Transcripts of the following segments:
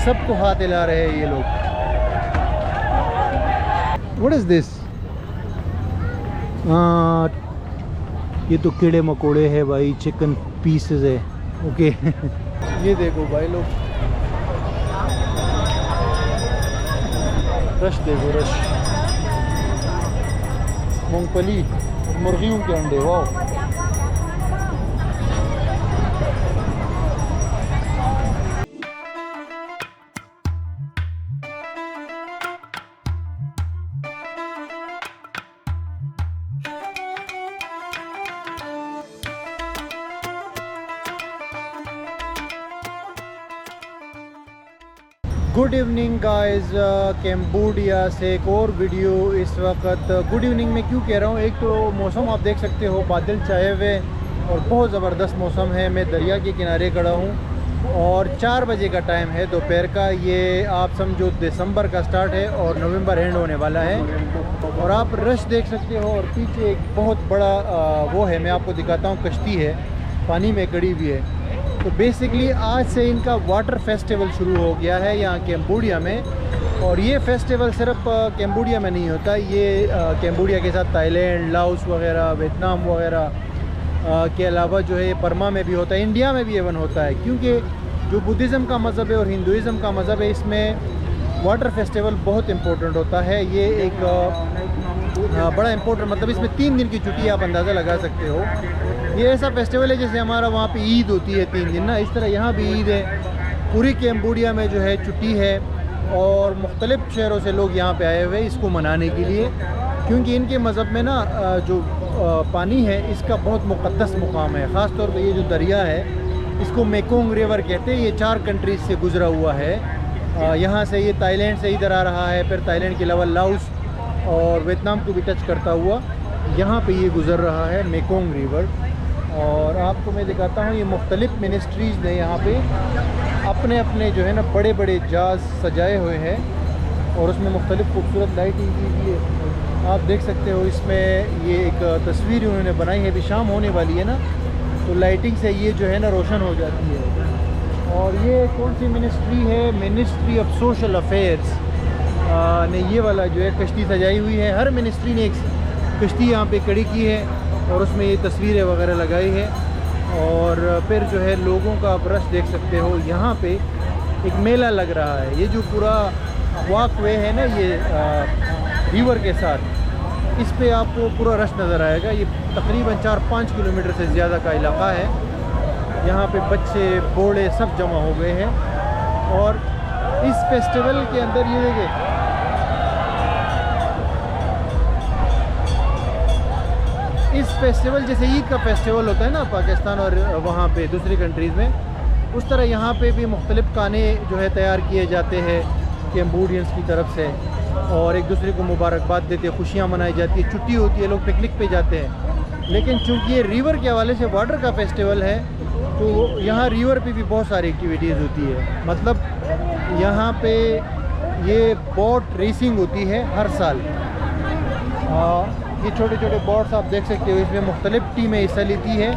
सबको हाथ हिला रहे हैं ये लोग। What is this? ये तो कीड़े मकोड़े है भाई, चिकन पीसेस है। ओके ये देखो भाई लोग, रश देखो, रश। मूंगफली, मुर्गियों के अंडे, वाह। गुड इवनिंग गाइस, कैम्बोडिया से एक और वीडियो इस वक्त। गुड इवनिंग में क्यों कह रहा हूँ, एक तो मौसम आप देख सकते हो, बादल छाए हुए और बहुत ज़बरदस्त मौसम है। मैं दरिया के किनारे खड़ा हूँ और 4 बजे का टाइम है दोपहर का। ये आप समझो दिसंबर का स्टार्ट है और नवंबर एंड होने वाला है। और आप रश देख सकते हो और पीछे एक बहुत बड़ा वो है, मैं आपको दिखाता हूँ, कश्ती है, पानी में खड़ी हुई है। तो बेसिकली आज से इनका वाटर फेस्टिवल शुरू हो गया है यहाँ कैम्बोडिया में। और ये फेस्टिवल सिर्फ कैम्बोडिया में नहीं होता, ये कैम्बोडिया के साथ थाईलैंड, लाओस वगैरह, वियतनाम वगैरह के अलावा जो है बर्मा में भी होता है, इंडिया में भी इवन होता है। क्योंकि जो बुद्धिज़्म का मज़हब है और हिंदुज़म का मज़हब है, इसमें वाटर फेस्टिवल बहुत इम्पोर्टेंट होता है। ये एक बड़ा इम्पोर्टेंट, मतलब इसमें 3 दिन की छुट्टी आप अंदाज़ा लगा सकते हो। ये ऐसा फेस्टिवल है जैसे हमारा वहाँ पे ईद होती है 3 दिन ना, इस तरह यहाँ भी ईद है। पूरी कैम्बोडिया में जो है छुट्टी है और मुख्तलिफ़ शहरों से लोग यहाँ पे आए हुए हैं इसको मनाने के लिए। क्योंकि इनके मज़हब में ना जो पानी है इसका बहुत मुक़द्दस मुकाम है। ख़ास तौर पे ये जो दरिया है इसको मेकोंग रिवर कहते हैं। ये 4 कंट्रीज़ से गुज़रा हुआ है। यहाँ से ये थाईलैंड से इधर आ रहा है, फिर थाईलैंड के अलावा लाओस और वियतनाम को भी टच करता हुआ यहाँ पे ये गुज़र रहा है मेकोंग रिवर। और आपको मैं दिखाता हूँ, ये मुख्तलिफ़ मिनिस्ट्रीज़ ने यहाँ पे अपने अपने जो है ना बड़े बड़े जहाज़ सजाए हुए हैं और उसमें मुख्तलिफ़ खूबसूरत लाइटिंग की हुई है। आप देख सकते हो इसमें ये एक तस्वीर उन्होंने बनाई है, अभी शाम होने वाली है ना, तो लाइटिंग से ये जो है ना रोशन हो जाती है। और ये कौन सी मिनिस्ट्री है, मिनिस्ट्री ऑफ सोशल अफेयर्स ने ये वाला जो है कश्ती सजाई हुई है। हर मिनिस्ट्री ने एक कश्ती यहाँ पे खड़ी की है और उसमें ये तस्वीरें वगैरह लगाई है। और फिर जो है लोगों का आप रश देख सकते हो, यहाँ पे एक मेला लग रहा है। ये जो पूरा वॉक वे है ना ये रिवर के साथ, इस पे आपको पूरा रश नज़र आएगा। ये तकरीबन 4-5 किलोमीटर से ज़्यादा का इलाका है। यहाँ पे बच्चे बूढ़े सब जमा हो गए हैं। और इस फेस्टिवल के अंदर ये देखिए, इस फेस्टिवल जैसे ईद का फेस्टिवल होता है ना पाकिस्तान और वहाँ पे दूसरी कंट्रीज़ में, उस तरह यहाँ पे भी मुख्तलिफ़ खाने जो है तैयार किए जाते हैं कैम्बोडियंस की तरफ से और एक दूसरे को मुबारकबाद देते हैं, खुशियाँ मनाई जाती है, छुट्टी होती है, लोग पिकनिक पे जाते हैं। लेकिन चूँकि ये रिवर के हवाले से वाटर का फेस्टिवल है तो यहाँ रिवर पे भी बहुत सारी एक्टिविटीज़ होती है। मतलब यहाँ पे ये बोट रेसिंग होती है हर साल। ये छोटे छोटे बोट्स आप देख सकते हो, इसमें मुख्तलिफ़ टीमें हिस्सा लेती है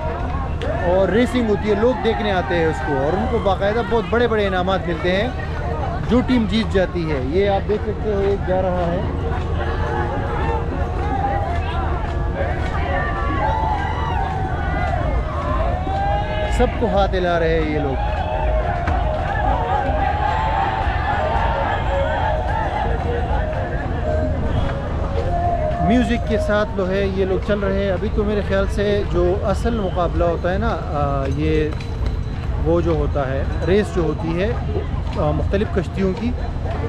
और रेसिंग होती है। लोग देखने आते हैं उसको और उनको बाकायदा बहुत बड़े बड़े इनामात मिलते हैं जो टीम जीत जाती है। ये आप देख सकते हो, एक जा रहा है। सबको हाथ हिला रहे हैं ये लोग। म्यूज़िक के साथ जो है ये लोग चल रहे हैं। अभी तो मेरे ख़्याल से जो असल मुकाबला होता है ना, ये वो जो होता है रेस जो होती है मुख्तलिफ़ कश्तियों की,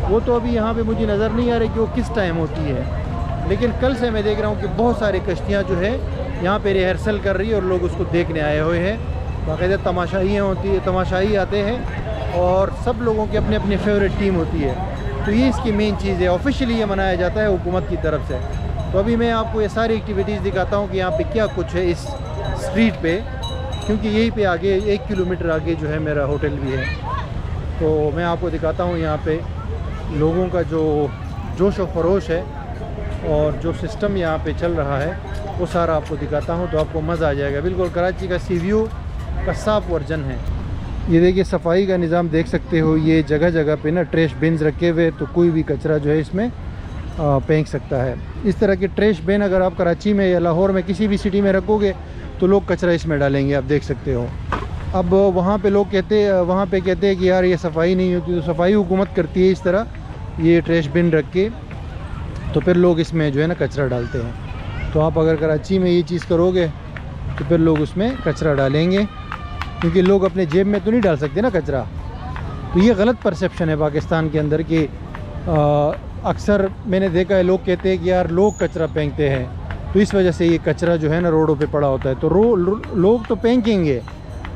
वो तो अभी यहाँ पे मुझे नज़र नहीं आ रही कि वो किस टाइम होती है। लेकिन कल से मैं देख रहा हूँ कि बहुत सारी कश्तियाँ जो है यहाँ पे रिहर्सल कर रही है और लोग उसको देखने आए हुए हैं। बाकायदा तमाशाइयाँ होती है, तमाशाई आते हैं और सब लोगों की अपनी अपनी फेवरेट टीम होती है। तो ये इसकी मेन चीज़ है, ऑफिशियली ये मनाया जाता है हुकूमत की तरफ से। तो अभी मैं आपको ये सारी एक्टिविटीज़ दिखाता हूँ कि यहाँ पे क्या कुछ है इस स्ट्रीट पे, क्योंकि यहीं पे आगे 1 किलोमीटर आगे जो है मेरा होटल भी है। तो मैं आपको दिखाता हूँ यहाँ पे लोगों का जो जोश व खरोश है और जो सिस्टम यहाँ पे चल रहा है वो सारा आपको दिखाता हूँ, तो आपको मज़ा आ जाएगा। बिल्कुल कराची का सी व्यू का साफ वर्जन है। ये देखिए सफाई का निज़ाम देख सकते हो, ये जगह जगह पे ना ट्रैश बिन्स रखे हुए, तो कोई भी कचरा जो है इसमें फेंक सकता है। इस तरह के ट्रैश बिन अगर आप कराची में या लाहौर में किसी भी सिटी में रखोगे तो लोग कचरा इसमें डालेंगे, आप देख सकते हो। अब वहाँ पे लोग कहते हैं कि यार ये सफाई नहीं होती, तो सफाई हुकूमत करती है इस तरह ये ट्रैश बिन रख के, तो फिर लोग इसमें जो है ना कचरा डालते हैं। तो आप अगर कराची में ये चीज़ करोगे तो फिर लोग उसमें कचरा डालेंगे, क्योंकि लोग अपने जेब में तो नहीं डाल सकते ना कचरा। तो ये गलत परसेप्शन है पाकिस्तान के अंदर कि अक्सर मैंने देखा है लोग कहते हैं कि यार लोग कचरा फेंकते हैं, तो इस वजह से ये कचरा जो है ना रोडों पे पड़ा होता है। तो लोग तो फेंकेंगे,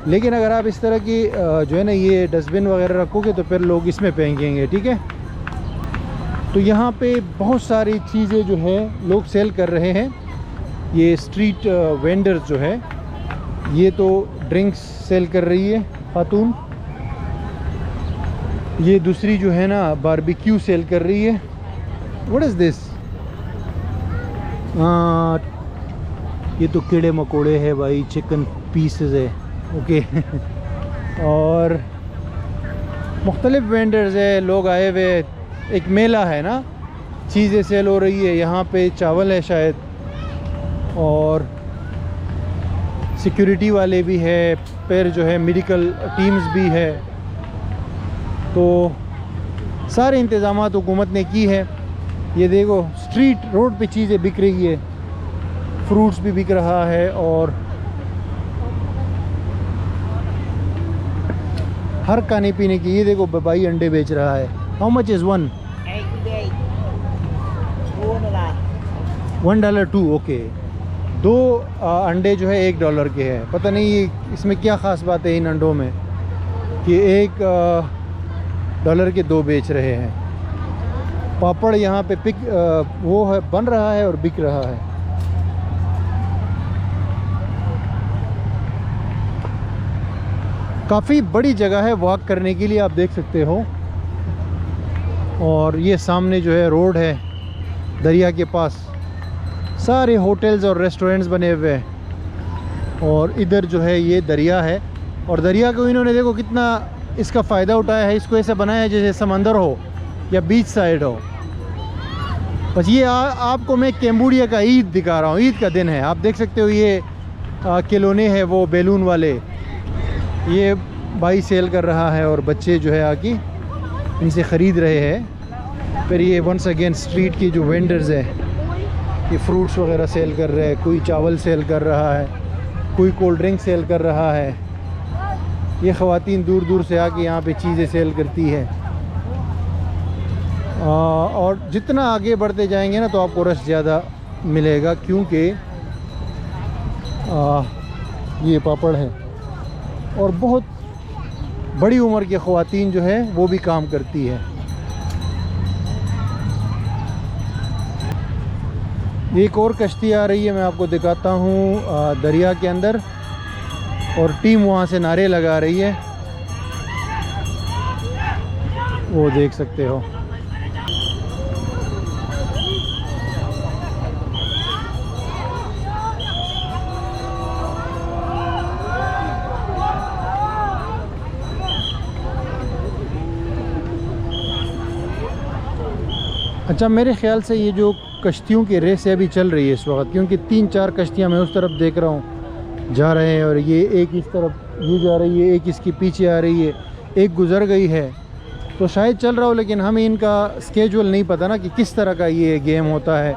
लेकिन अगर आप इस तरह की जो है ना ये डस्टबिन वगैरह रखोगे तो फिर लोग इसमें फेंकेंगे, ठीक है। तो यहाँ पे बहुत सारी चीज़ें जो है लोग सेल कर रहे हैं। ये स्ट्रीट वेंडर्स जो है, ये तो ड्रिंक्स सेल कर रही है खातून, ये दूसरी जो है ना बारबेक्यू सेल कर रही है। What is this? ये तो कीड़े मकोड़े है भाई, चिकन पीसेस है, ओके। और मुख्तलिफ वेंडर्स है, लोग आए हुए, एक मेला है ना, चीज़ें सेल हो रही है। यहाँ पे चावल है शायद, और सिक्योरिटी वाले भी है, फिर जो है मेडिकल टीम्स भी है। तो सारे इंतज़ामात हुकूमत ने की है। ये देखो स्ट्रीट रोड पे चीज़ें बिक रही है, फ्रूट्स भी बिक रहा है, और हर खाने पीने की। ये देखो भाई अंडे बेच रहा है। How much is one? $1 2, okay. 2 अंडे जो है $1 के हैं। पता नहीं ये इसमें क्या ख़ास बात है इन अंडों में कि $1 के 2 बेच रहे हैं। पापड़ यहाँ पे वो है, बन रहा है और बिक रहा है। काफ़ी बड़ी जगह है वॉक करने के लिए, आप देख सकते हो। और ये सामने जो है रोड है, दरिया के पास सारे होटल्स और रेस्टोरेंट्स बने हुए हैं, और इधर जो है ये दरिया है। और दरिया को इन्होंने देखो कितना इसका फ़ायदा उठाया है, इसको ऐसे बनाया है जैसे समंदर हो या बीच साइड हो। बस ये आपको मैं कैम्बोडिया का ईद दिखा रहा हूँ, ईद का दिन है। आप देख सकते हो ये खिलौने हैं वो बैलून वाले, ये भाई सेल कर रहा है और बच्चे जो है आके इनसे ख़रीद रहे हैं। फिर ये वंस अगेन स्ट्रीट की जो वेंडर्स हैं, ये फ्रूट्स वगैरह सेल कर रहे हैं, कोई चावल सेल कर रहा है, कोई कोल्ड ड्रिंक सेल कर रहा है। ये ख़वातीन दूर दूर से आके यहाँ पे चीज़ें सेल करती है। और जितना आगे बढ़ते जाएंगे ना तो आपको रश ज़्यादा मिलेगा, क्योंकि ये पापड़ है और बहुत बड़ी उम्र की ख़वातीन जो है वो भी काम करती है। एक और कश्ती आ रही है, मैं आपको दिखाता हूँ दरिया के अंदर, और टीम वहाँ से नारे लगा रही है, वो देख सकते हो। अच्छा, मेरे ख़्याल से ये जो कश्तियों की रेस है अभी चल रही है इस वक्त, क्योंकि 3-4 कश्तियाँ मैं उस तरफ देख रहा हूँ जा रहे हैं, और ये एक इस तरफ ये जा रही है, एक इसकी पीछे आ रही है, एक गुज़र गई है। तो शायद चल रहा हो, लेकिन हमें इनका स्केजुअल नहीं पता ना कि किस तरह का ये गेम होता है,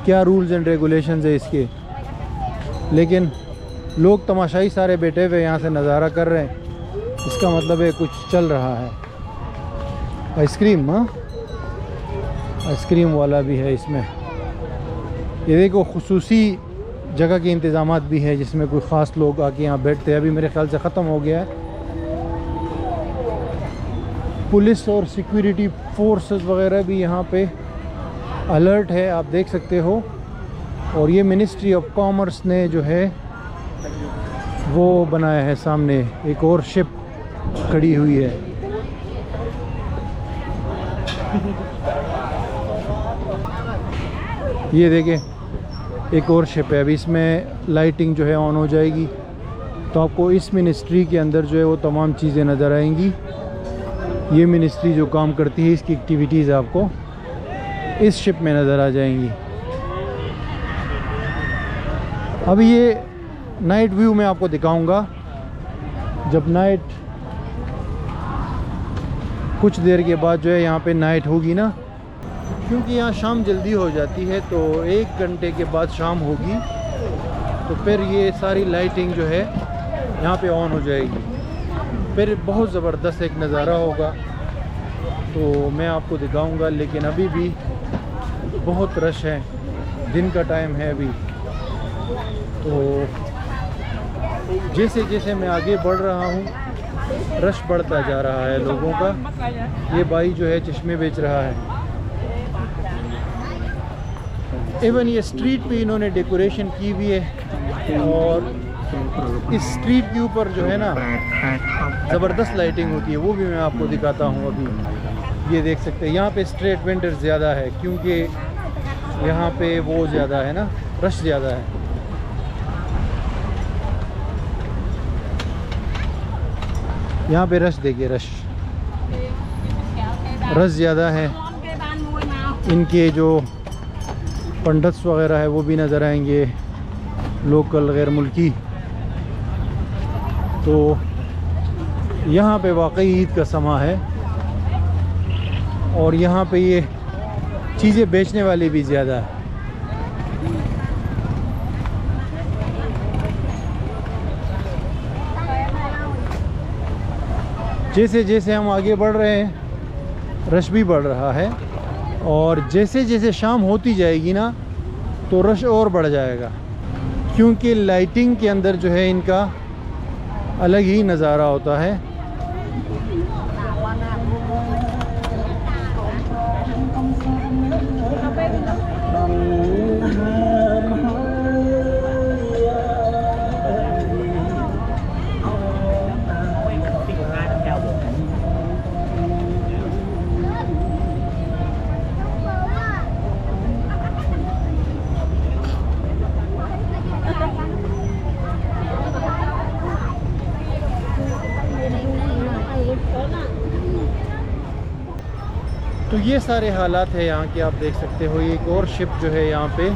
क्या रूल्स एंड रेगुलेशंस है इसके। लेकिन लोग तमाशाई सारे बैठे हुए यहाँ से नज़ारा कर रहे हैं, इसका मतलब है कुछ चल रहा है। आइसक्रीम, हाँ आइसक्रीम वाला भी है इसमें। ये देखो खुसूसी जगह के इंतज़ामात भी हैं जिसमें कोई ख़ास लोग आके यहाँ बैठते हैं। अभी मेरे ख्याल से ख़त्म हो गया है। पुलिस और सिक्योरिटी फोर्सेस वगैरह भी यहाँ पे अलर्ट है, आप देख सकते हो। और ये मिनिस्ट्री ऑफ कॉमर्स ने जो है वो बनाया है, सामने एक और शिप खड़ी हुई है। ये देखें एक और शिप है, अभी इसमें लाइटिंग जो है ऑन हो जाएगी। तो आपको इस मिनिस्ट्री के अंदर जो है वो तमाम चीज़ें नज़र आएंगी। ये मिनिस्ट्री जो काम करती है इसकी एक्टिविटीज़ आपको इस शिप में नज़र आ जाएंगी। अभी ये नाइट व्यू मैं आपको दिखाऊंगा। जब नाइट कुछ देर के बाद जो है यहाँ पे नाइट होगी ना, क्योंकि यहाँ शाम जल्दी हो जाती है, तो 1 घंटे के बाद शाम होगी, तो फिर ये सारी लाइटिंग जो है यहाँ पे ऑन हो जाएगी। फिर बहुत ज़बरदस्त एक नज़ारा होगा, तो मैं आपको दिखाऊंगा। लेकिन अभी भी बहुत रश है, दिन का टाइम है अभी। तो जैसे जैसे मैं आगे बढ़ रहा हूँ रश बढ़ता जा रहा है लोगों का। ये भाई जो है चश्मे बेच रहा है। इवन ये स्ट्रीट पे इन्होंने डेकोरेशन की हुई है, और इस स्ट्रीट के ऊपर जो है ना ज़बरदस्त लाइटिंग होती है, वो भी मैं आपको दिखाता हूँ। अभी ये देख सकते हैं, यहाँ पे स्ट्रीट वेंडर ज़्यादा है क्योंकि यहाँ पे वो ज़्यादा है ना, रश ज़्यादा है। यहाँ पे रश देखिए, रश ज़्यादा है। इनके जो पंडित्स वगैरह है वो भी नज़र आएंगे, लोकल गैर मुल्की। तो यहाँ पे वाकई ईद का समा है, और यहाँ पे ये चीज़ें बेचने वाले भी ज़्यादा है। जैसे जैसे हम आगे बढ़ रहे हैं रश भी बढ़ रहा है, और जैसे जैसे शाम होती जाएगी ना तो रश और बढ़ जाएगा, क्योंकि लाइटिंग के अंदर जो है इनका अलग ही नज़ारा होता है। तो ये सारे हालात है यहाँ के, आप देख सकते हो। एक और शिप जो है यहाँ पे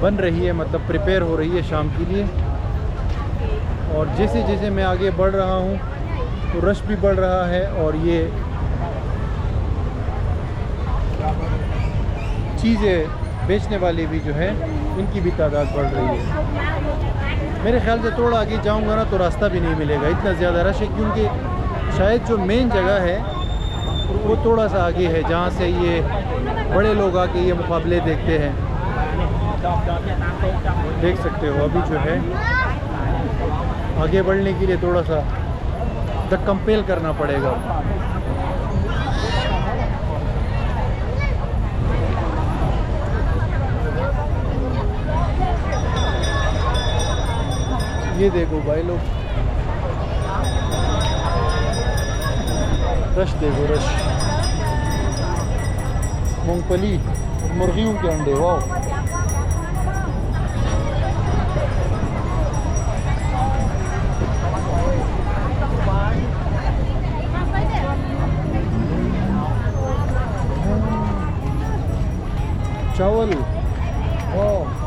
बन रही है, मतलब प्रिपेयर हो रही है शाम के लिए। और जैसे जैसे मैं आगे बढ़ रहा हूँ तो रश भी बढ़ रहा है, और ये चीज़ें बेचने वाले भी जो है इनकी भी तादाद बढ़ रही है। मेरे ख्याल से थोड़ा आगे जाऊँगा ना तो रास्ता भी नहीं मिलेगा, इतना ज़्यादा रश है। क्योंकि शायद जो मेन जगह है वो थोड़ा सा आगे है, जहाँ से ये बड़े लोग आके ये मुकाबले देखते हैं। देख सकते हो अभी जो है आगे बढ़ने के लिए थोड़ा सा तक कंपेल करना पड़ेगा। ये देखो भाई लोग, रश देखो, रश। मूंगफली, मुर्गियों के अंडे, वाह। चावल, वाह।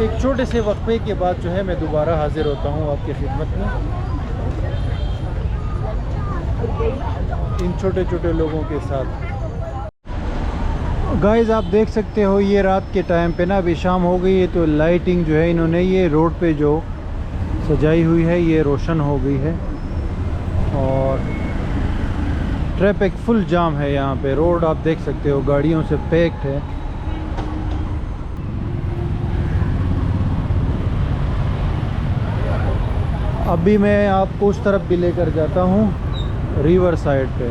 एक छोटे से वक्फे के बाद जो है मैं दोबारा हाजिर होता हूँ आपकी खिदमत में, इन छोटे छोटे लोगों के साथ। गाइस आप देख सकते हो ये रात के टाइम पे ना, अभी शाम हो गई है, तो लाइटिंग जो है इन्होंने ये रोड पे जो सजाई हुई है ये रोशन हो गई है, और ट्रैफिक फुल जाम है यहाँ पे। रोड आप देख सकते हो गाड़ियों से पैक्ड है। अभी मैं आपको उस तरफ भी लेकर जाता हूँ रिवर साइड पे।